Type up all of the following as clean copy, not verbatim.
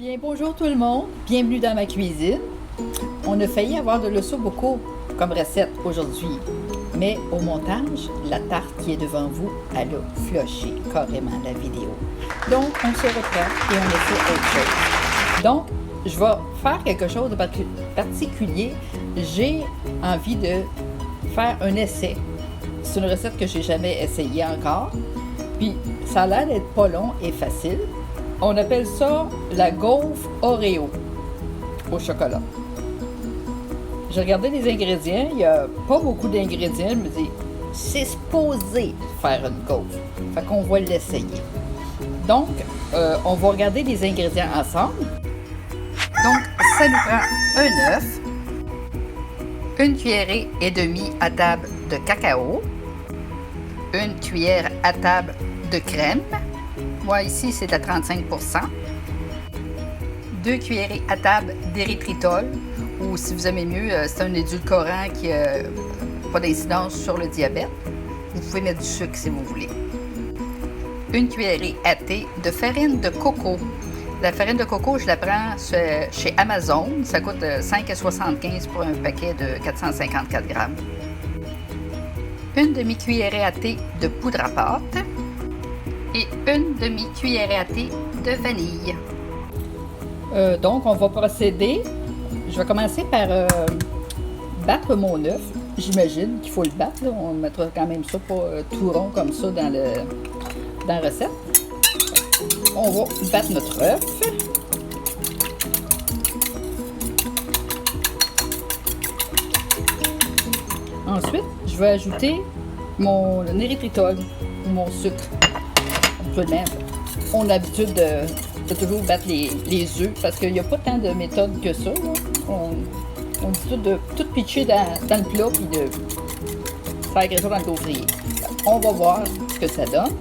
Bien, bonjour tout le monde, bienvenue dans ma cuisine. On a failli avoir de l'ossobuco comme recette aujourd'hui, mais au montage, la tarte qui est devant vous, elle a floché carrément la vidéo. Donc, on se reprend et on essaie autre chose. Donc, je vais faire quelque chose de particulier. J'ai envie de faire un essai. C'est une recette que j'ai jamais essayée encore. Puis, ça a l'air d'être pas long et facile. On appelle ça la gaufre Oreo au chocolat. J'ai regardé les ingrédients, il n'y a pas beaucoup d'ingrédients. Je me dis, c'est supposé faire une gaufre. Fait qu'on va l'essayer. Donc, on va regarder les ingrédients ensemble. Donc, ça nous prend un œuf, une cuillerée et demie à table de cacao, une cuillère à table de crème. Moi, ici, c'est à 35%. 2 cuillerées à table d'érythritol, ou si vous aimez mieux, c'est un édulcorant qui n'a pas d'incidence sur le diabète. Vous pouvez mettre du sucre si vous voulez. Une cuillerée à thé de farine de coco. La farine de coco, je la prends chez Amazon. Ça coûte 5,75 pour un paquet de 454 grammes. Une demi-cuillerée à thé de poudre à pâte. Et une demi-cuillerée à thé de vanille. Donc, on va procéder. Je vais commencer par battre mon œuf. J'imagine qu'il faut le battre. Là. On mettra quand même ça pas tout rond comme ça dans la recette. On va battre notre œuf. Ensuite, je vais ajouter mon érythritol ou mon sucre. On a l'habitude de toujours battre les œufs parce qu'il n'y a pas tant de méthodes que ça. Là. On dit tout pitcher dans le plat puis de faire ça dans le gaufrier. On va voir ce que ça donne.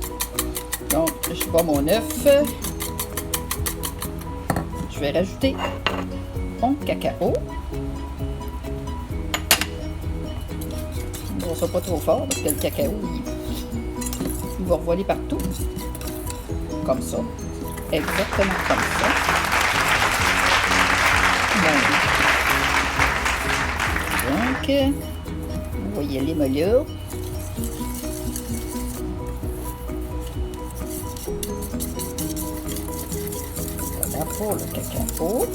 Donc, je bats mon œuf. Je vais rajouter mon cacao. On ne va pas trop fort parce que le cacao, il va revoler partout. Comme ça. Exactement comme ça. Donc, on va y aller mollo. Voilà pour le cacao.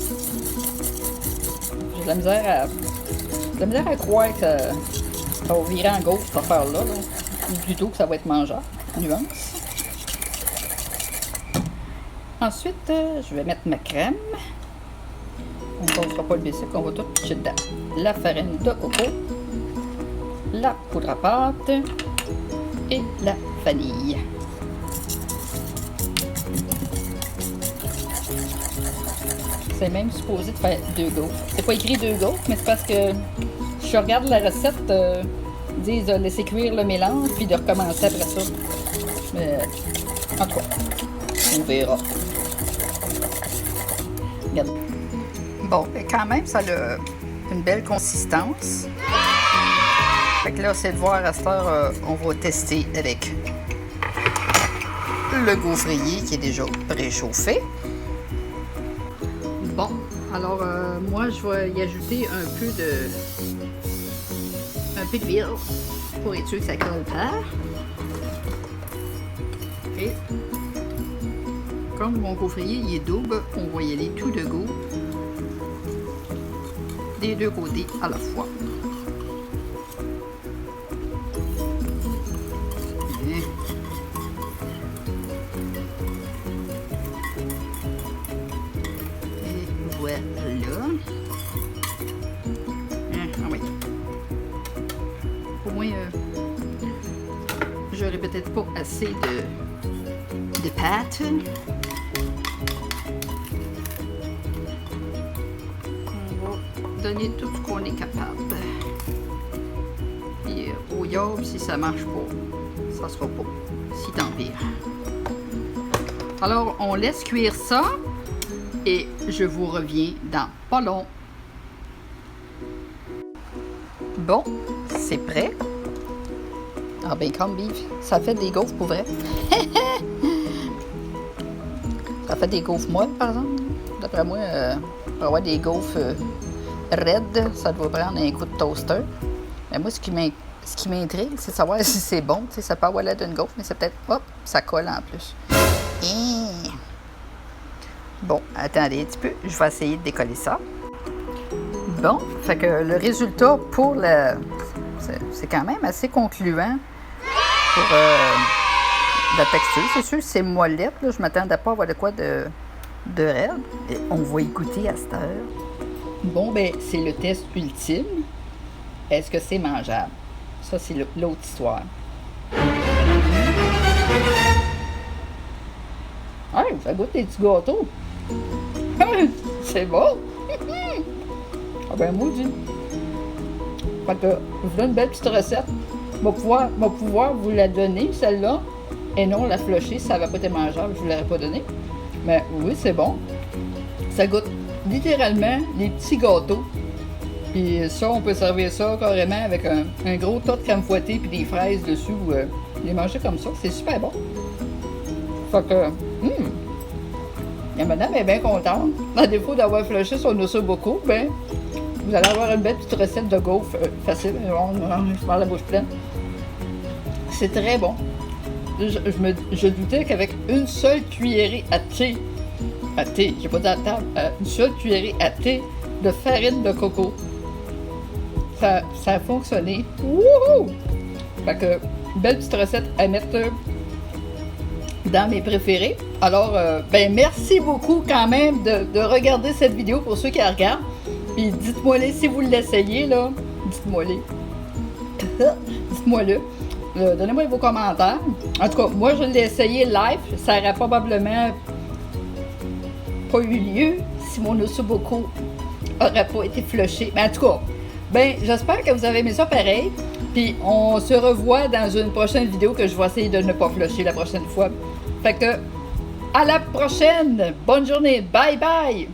J'ai de la misère à croire que ça va virer en gaufre cette affaire-là. Ou plutôt que ça va être mangeable. Nuance. Ensuite, je vais mettre ma crème. On ne fera pas le basic, on va tout pitcher dedans. La farine de coco, la poudre à pâte et la vanille. C'est même supposé de faire 2 gaufres. C'est pas écrit 2 gaufres, mais c'est parce que je regarde la recette, ils disent de laisser cuire le mélange puis de recommencer après ça. Mais, en tout cas, on verra. Regarde. Bon, et quand même, ça a une belle consistance. Fait que là, c'est de voir à cette heure, on va tester avec le gaufrier qui est déjà préchauffé. Bon, alors moi, je vais y ajouter un peu d'huile pour être sûr que ça colle pas. Et comme mon gaufrier il est double, on va y aller tout de go, des deux côtés à la fois. Et voilà. Ah oui. Au moins, j'aurais peut-être pas assez de pâte. Donner tout ce qu'on est capable. Et au yob, si ça marche pas, ça sera pas. Si tant pire. Alors, on laisse cuire ça et je vous reviens dans pas long. Bon, c'est prêt. Ah ben, comme beef, ça fait des gaufres pour vrai. Ça fait des gaufres molles, par exemple. D'après moi, pour avoir des gaufres raides, ça doit prendre un coup de toaster. Mais moi, ce qui m'intrigue, c'est de savoir si c'est bon. Tu sais, ça peut avoir l'air d'une gaufre, mais c'est peut-être... Hop, ça colle en plus. Bon, attendez un petit peu. Je vais essayer de décoller ça. Bon, fait que le résultat pour le... C'est quand même assez concluant pour la texture. C'est sûr que c'est moellette. Là. Je m'attendais pas à avoir de quoi de raide. Et on va y goûter à cette heure. Bon, ben, c'est le test ultime. Est-ce que c'est mangeable? Ça, c'est l'autre histoire. Hey, ça goûte les petits gâteaux. C'est bon. Ah ben, maudit. Fait que, je vous donne une belle petite recette. Je vais pouvoir vous la donner, celle-là, et non la flusher. Si ça n'avait pas été mangeable, je ne vous l'aurais pas donnée. Mais oui, c'est bon. Ça goûte littéralement les petits gâteaux. Puis ça, on peut servir ça carrément avec un gros tas de crème fouettée puis des fraises dessus. Les manger comme ça, c'est super bon. Fait que, la madame est bien contente. À défaut d'avoir flushé son ossobuco, ben, vous allez avoir une belle petite recette de gaufres facile. Je parle la bouche pleine. C'est très bon. Je doutais qu'avec une seule cuillerée à thé, j'ai pas dit à table, une seule cuillerée à thé de farine de coco, ça a fonctionné. Wouhou! Fait que, belle petite recette à mettre dans mes préférés. Alors, ben merci beaucoup quand même de regarder cette vidéo pour ceux qui la regardent. Puis dites-moi-le si vous l'essayez, là. Dites-moi-le. Dites-moi-le. Donnez-moi vos commentaires. En tout cas, moi, je l'ai essayé live. Ça n'aurait probablement pas eu lieu si mon ossobuco n'aurait pas été flushé. Mais en tout cas, ben, j'espère que vous avez aimé ça pareil. Puis on se revoit dans une prochaine vidéo que je vais essayer de ne pas flusher la prochaine fois. Fait que, à la prochaine! Bonne journée! Bye bye!